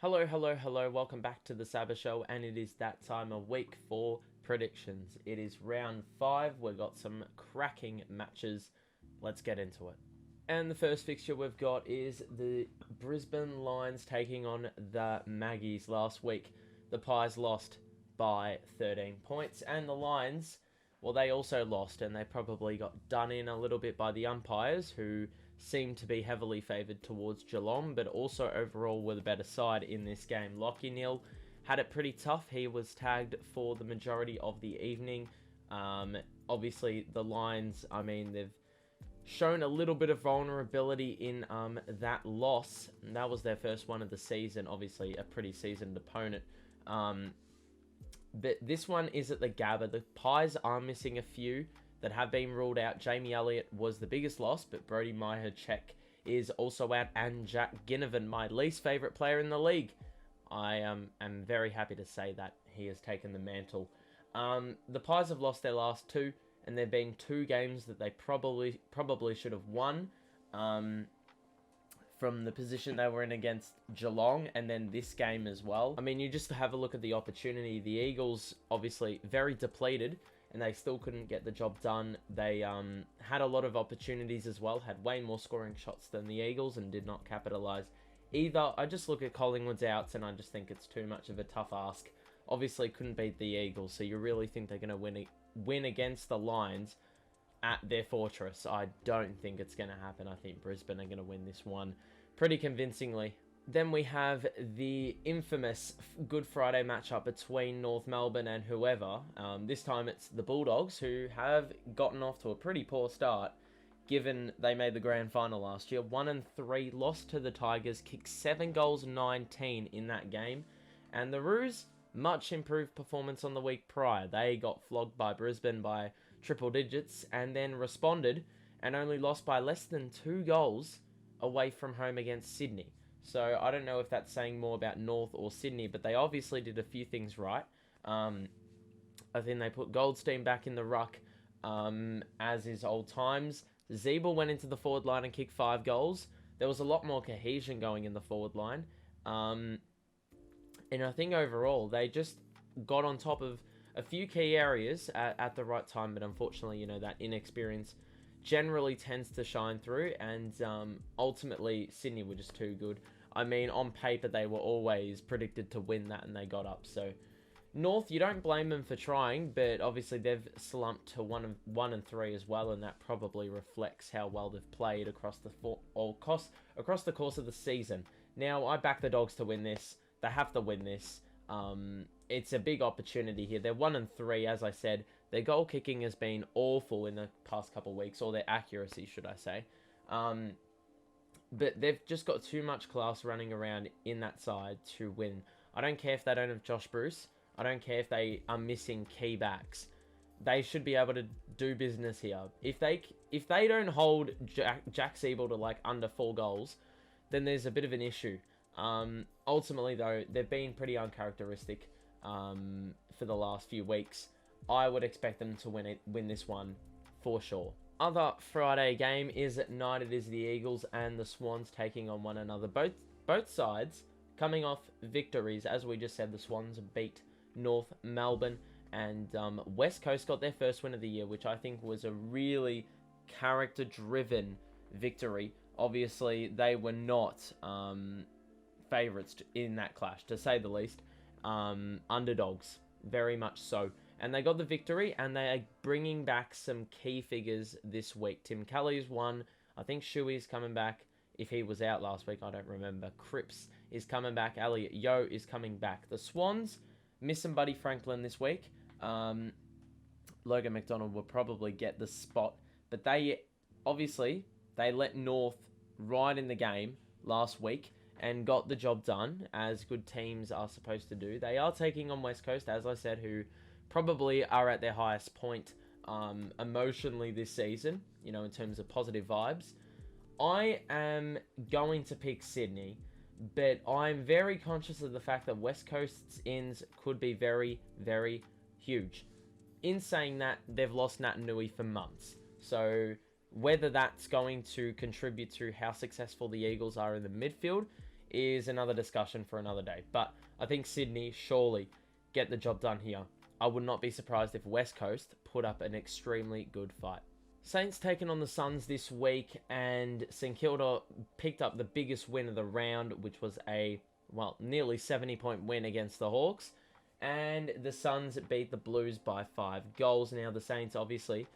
Hello, hello, hello. Welcome back to the Saba Show, and it is that time of week for predictions. It is round 5. We've got some cracking matches. Let's get into it. And the first fixture we've got is the Brisbane Lions taking on the Maggies last week. The Pies lost by 13 points, and the Lions, well, they also lost, and they probably got done in a little bit by the umpires, who seemed to be heavily favoured towards Geelong, but also overall were the better side in this game. Lockie Neal had it pretty tough. He was tagged for the majority of the evening. Obviously, the Lions, they've shown a little bit of vulnerability in that loss. And that was their first one of the season. Obviously, a pretty seasoned opponent. But this one is at the Gabba. The Pies are missing a few that have been ruled out. Jamie Elliott was the biggest loss, but Brody Myhacek is also out, and Jack Ginnivan, my least favourite player in the league. I am very happy to say that he has taken the mantle. The Pies have lost their last two, and there have been two games that they probably should have won from the position they were in against Geelong, and then this game as well. You just have a look at the opportunity. The Eagles, obviously, very depleted, and they still couldn't get the job done. They had a lot of opportunities as well, had way more scoring shots than the Eagles, and did not capitalise either. I just look at Collingwood's outs, and I just think it's too much of a tough ask. Obviously, couldn't beat the Eagles, so you really think they're going to win against the Lions at their fortress? I don't think it's going to happen. I think Brisbane are going to win this one pretty convincingly. Then we have the infamous Good Friday matchup between North Melbourne and whoever. This time it's the Bulldogs, who have gotten off to a pretty poor start, given they made the grand final last year. 1-3, lost to the Tigers, kicked 7 goals, 19 in that game. And the Roos, much improved performance on the week prior. They got flogged by Brisbane by triple digits and then responded and only lost by less than 2 goals away from home against Sydney. So I don't know if that's saying more about North or Sydney, but they obviously did a few things right. I think they put Goldstein back in the ruck, as is old times. Zeeble went into the forward line and kicked 5 goals. There was a lot more cohesion going in the forward line. And I think overall, they just got on top of a few key areas at the right time. But unfortunately, that inexperience generally tends to shine through. And ultimately, Sydney were just too good. On paper, they were always predicted to win that, and they got up. So North, you don't blame them for trying, but obviously they've slumped to 1-3 as well, and that probably reflects how well they've played across the course of the season. Now, I back the Dogs to win this. They have to win this. It's a big opportunity here. They're 1-3, as I said. Their goal kicking has been awful in the past couple of weeks, or their accuracy, should I say. But they've just got too much class running around in that side to win. I don't care if they don't have Josh Bruce. I don't care if they are missing key backs. They should be able to do business here. If they don't hold Jack Zeeble to under 4 goals, then there's a bit of an issue. Ultimately, though, they've been pretty uncharacteristic for the last few weeks. I would expect them to win this one for sure. Other Friday game is at night. It is the Eagles and the Swans taking on one another. Both sides coming off victories. As we just said, the Swans beat North Melbourne, and West Coast got their first win of the year, which I think was a really character-driven victory. Obviously, they were not favourites in that clash, to say the least. Underdogs, very much so. And they got the victory, and they are bringing back some key figures this week. Tim Kelly's one. I think Shuey's coming back. If he was out last week, I don't remember. Cripps is coming back. Elliot Yeo is coming back. The Swans missing Buddy Franklin this week. Logan McDonald will probably get the spot. But they let North ride in the game last week and got the job done, as good teams are supposed to do. They are taking on West Coast, as I said, who probably are at their highest point emotionally this season, in terms of positive vibes. I am going to pick Sydney, but I'm very conscious of the fact that West Coast's ins could be very, very huge. In saying that, they've lost Nat and Nui for months. So whether that's going to contribute to how successful the Eagles are in the midfield is another discussion for another day. But I think Sydney surely get the job done here. I would not be surprised if West Coast put up an extremely good fight. Saints taking on the Suns this week, and St Kilda picked up the biggest win of the round, which was a, well, nearly 70-point win against the Hawks. And the Suns beat the Blues by 5 goals. Now, the Saints obviously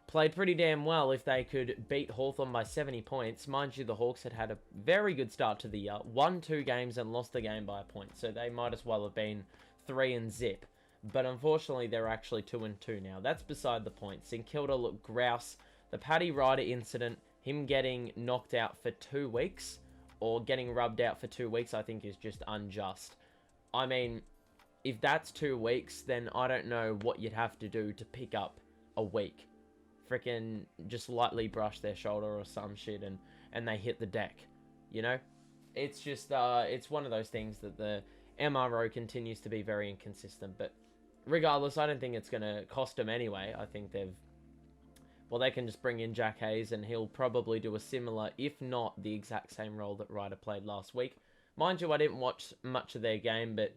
played pretty damn well if they could beat Hawthorn by 70 points. Mind you, the Hawks had a very good start to the year. Won 2 games and lost the game by a point. So they might as well have been 3-0. But unfortunately, they're actually 2-2 now. That's beside the point. St Kilda look grouse. The Paddy Ryder incident, him getting knocked out for 2 weeks, or getting rubbed out for 2 weeks, I think is just unjust. I mean, if that's 2 weeks, then I don't know what you'd have to do to pick up a week. Freaking just lightly brush their shoulder or some shit and they hit the deck. You know? It's just, it's one of those things that the MRO continues to be very inconsistent. But regardless, I don't think it's going to cost them anyway. I think they can just bring in Jack Hayes and he'll probably do a similar, if not the exact same role that Ryder played last week. Mind you, I didn't watch much of their game, but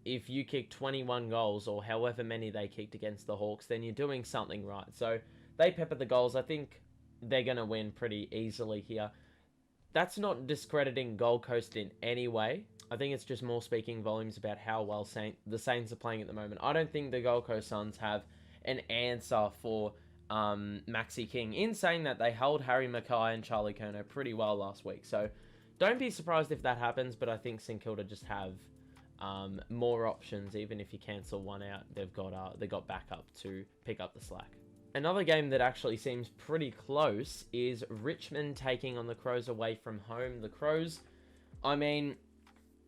if you kick 21 goals or however many they kicked against the Hawks, then you're doing something right. So they peppered the goals. I think they're going to win pretty easily here. That's not discrediting Gold Coast in any way. I think it's just more speaking volumes about how well the Saints are playing at the moment. I don't think the Gold Coast Suns have an answer for Maxi King. In saying that, they held Harry Mackay and Charlie Curnow pretty well last week. So don't be surprised if that happens, but I think St Kilda just have more options. Even if you cancel one out, they've got backup to pick up the slack. Another game that actually seems pretty close is Richmond taking on the Crows away from home. The Crows, I mean,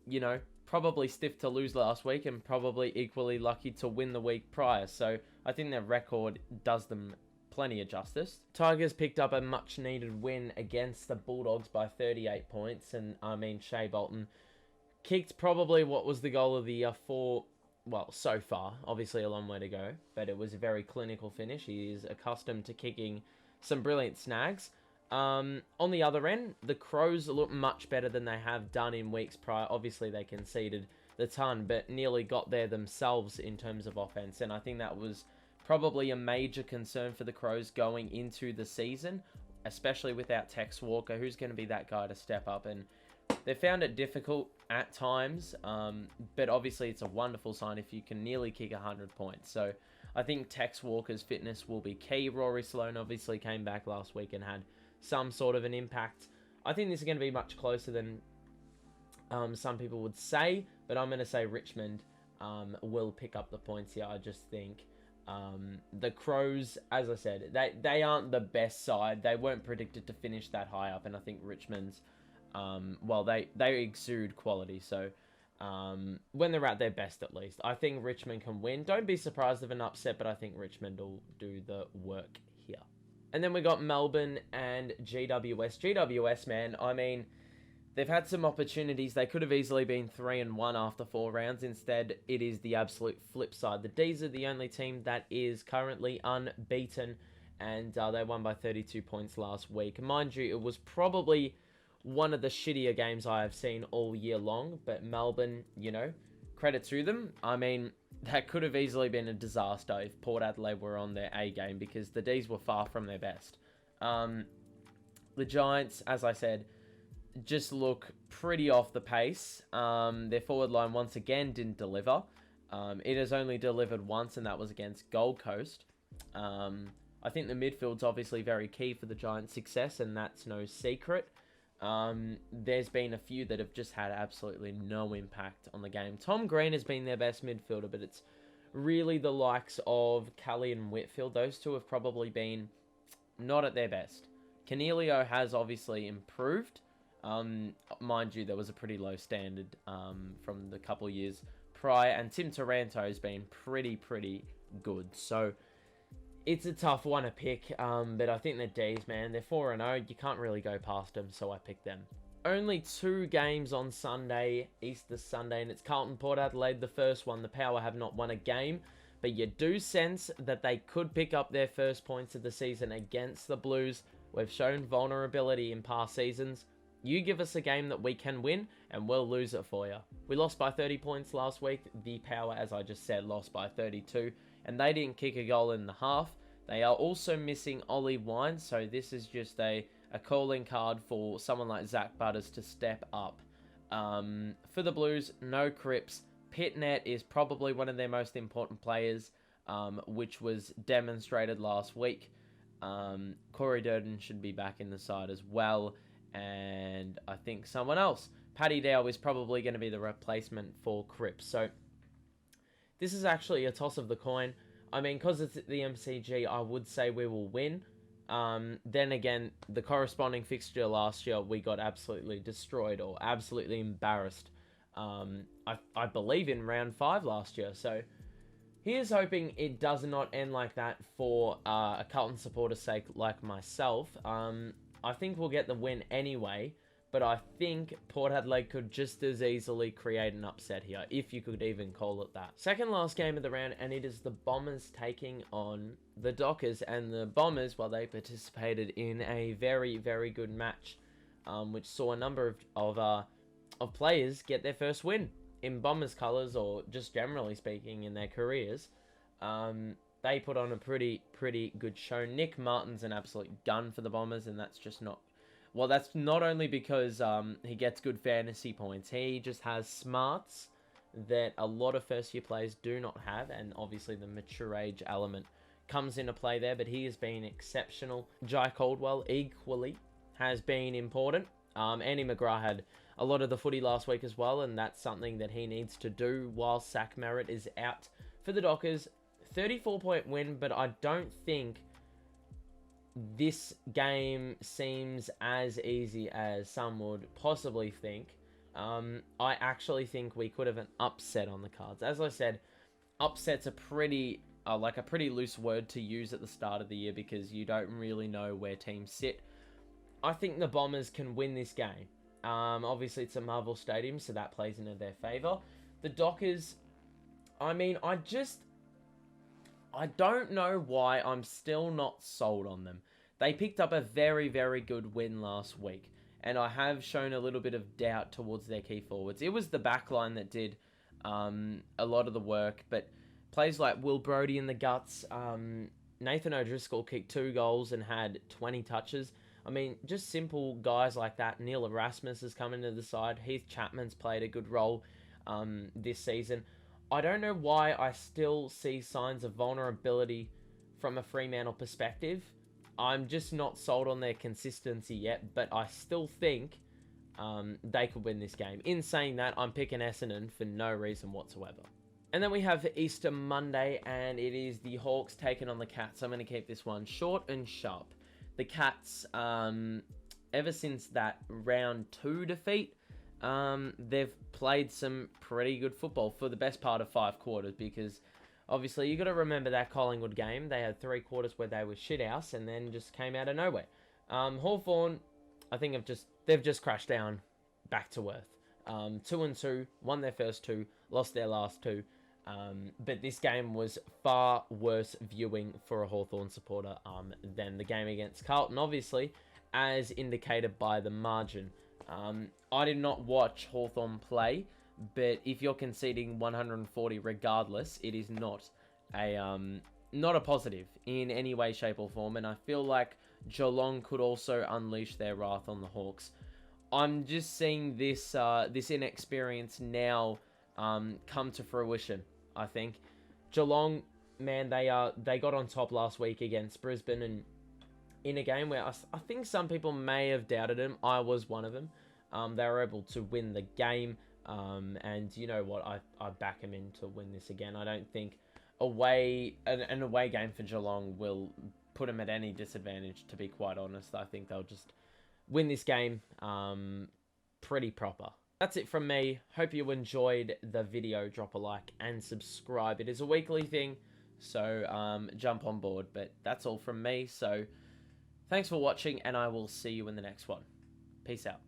you know, probably stiff to lose last week and probably equally lucky to win the week prior. So I think their record does them plenty of justice. Tigers picked up a much needed win against the Bulldogs by 38 points. And I mean, Shea Bolton kicked probably what was the goal of the year for, well, so far. Obviously a long way to go, but it was a very clinical finish. He is accustomed to kicking some brilliant snags. On the other end, the Crows look much better than they have done in weeks prior. Obviously, they conceded the ton, but nearly got there themselves in terms of offense. And I think that was probably a major concern for the Crows going into the season, especially without Tex Walker, who's going to be that guy to step up. And they found it difficult at times, but obviously it's a wonderful sign if you can nearly kick 100 points. So I think Tex Walker's fitness will be key. Rory Sloane obviously came back last week and had some sort of an impact. I think this is going to be much closer than some people would say, but I'm going to say Richmond will pick up the points here. I just think the Crows, as I said, they aren't the best side. They weren't predicted to finish that high up, and I think Richmond's, well, they exude quality. So when they're at their best, at least, I think Richmond can win. Don't be surprised if an upset, but I think Richmond will do the work here. And then we got Melbourne and GWS. GWS, man, I mean, they've had some opportunities. They could have easily been 3-1 after 4 rounds. Instead, it is the absolute flip side. The D's are the only team that is currently unbeaten, and they won by 32 points last week. Mind you, it was probably one of the shittier games I have seen all year long, but Melbourne, you know, credit to them. I mean, that could have easily been a disaster if Port Adelaide were on their A game, because the D's were far from their best. The Giants, as I said, just look pretty off the pace. Their forward line once again didn't deliver. It has only delivered once, and that was against Gold Coast. I think the midfield's obviously very key for the Giants' success, and that's no secret. There's been a few that have just had absolutely no impact on the game. Tom Green has been their best midfielder, but it's really the likes of Kelly and Whitfield. Those two have probably been not at their best. Cornelio has obviously improved. Mind you, there was a pretty low standard from the couple of years prior, and Tim Taranto has been pretty good. So it's a tough one to pick, but I think the D's, man, they're 4-0. You can't really go past them, so I picked them. Only 2 games on Sunday, Easter Sunday, and it's Carlton Port Adelaide, the first one. The Power have not won a game, but you do sense that they could pick up their first points of the season against the Blues. We've shown vulnerability in past seasons. You give us a game that we can win, and we'll lose it for you. We lost by 30 points last week. The Power, as I just said, lost by 32, and they didn't kick a goal in the half. They are also missing Ollie Wine, so this is just a calling card for someone like Zach Butters to step up. For the Blues, no Cripps. Pitnet is probably one of their most important players, which was demonstrated last week. Corey Durden should be back in the side as well. And I think someone else. Paddy Dow is probably going to be the replacement for Cripps. So this is actually a toss of the coin. I mean, because it's the MCG, I would say we will win. Then again, the corresponding fixture last year, we got absolutely destroyed or absolutely embarrassed. I believe in round 5 last year. So here's hoping it does not end like that for a Carlton supporter's sake like myself. I think we'll get the win anyway, but I think Port Adelaide could just as easily create an upset here, if you could even call it that. Second last game of the round, and it is the Bombers taking on the Dockers, and the Bombers, well, they participated in a very, very good match, which saw a number of players get their first win in Bombers colours, or just generally speaking in their careers. They put on a pretty good show. Nick Martin's an absolute gun for the Bombers, and that's just not... Well, that's not only because he gets good fantasy points. He just has smarts that a lot of first-year players do not have, and obviously the mature age element comes into play there, but he has been exceptional. Jai Caldwell equally has been important. Andy McGrath had a lot of the footy last week as well, and that's something that he needs to do while Zach Merritt is out. For the Dockers, 34-point win, but I don't think this game seems as easy as some would possibly think. I actually think we could have an upset on the cards. As I said, upset's a pretty loose word to use at the start of the year because you don't really know where teams sit. I think the Bombers can win this game. Obviously, it's a Marvel Stadium, so that plays into their favour. The Dockers, I mean, I don't know why I'm still not sold on them. They picked up a very, very good win last week, and I have shown a little bit of doubt towards their key forwards. It was the backline that did a lot of the work, but players like Will Brodie in the guts, Nathan O'Driscoll kicked 2 goals and had 20 touches. I mean, just simple guys like that. Neil Erasmus has come into the side. Heath Chapman's played a good role this season. I don't know why I still see signs of vulnerability from a Fremantle perspective. I'm just not sold on their consistency yet, but I still think they could win this game. In saying that, I'm picking Essendon for no reason whatsoever. And then we have Easter Monday, and it is the Hawks taking on the Cats. I'm going to keep this one short and sharp. The Cats, ever since that round 2 defeat, they've played some pretty good football for the best part of 5 quarters, because obviously you got to remember that Collingwood game. They had 3 quarters where they were shithouse and then just came out of nowhere. Hawthorn, I think they've just crashed down back to earth. 2-2, won their first 2, lost their last 2. But this game was far worse viewing for a Hawthorn supporter than the game against Carlton, obviously, as indicated by the margin. I did not watch Hawthorn play, but if you're conceding 140 regardless, it is not a positive in any way, shape or form, and I feel like Geelong could also unleash their wrath on the Hawks. I'm just seeing this inexperience now come to fruition, I think. Geelong, man, they got on top last week against Brisbane, and in a game where I think some people may have doubted them. I was one of them. They were able to win the game, and you know what? I back them in to win this again. I don't think an away game for Geelong will put them at any disadvantage, to be quite honest. I think they'll just win this game pretty proper. That's it from me. Hope you enjoyed the video. Drop a like and subscribe. It is a weekly thing, so jump on board. But that's all from me. So thanks for watching, and I will see you in the next one. Peace out.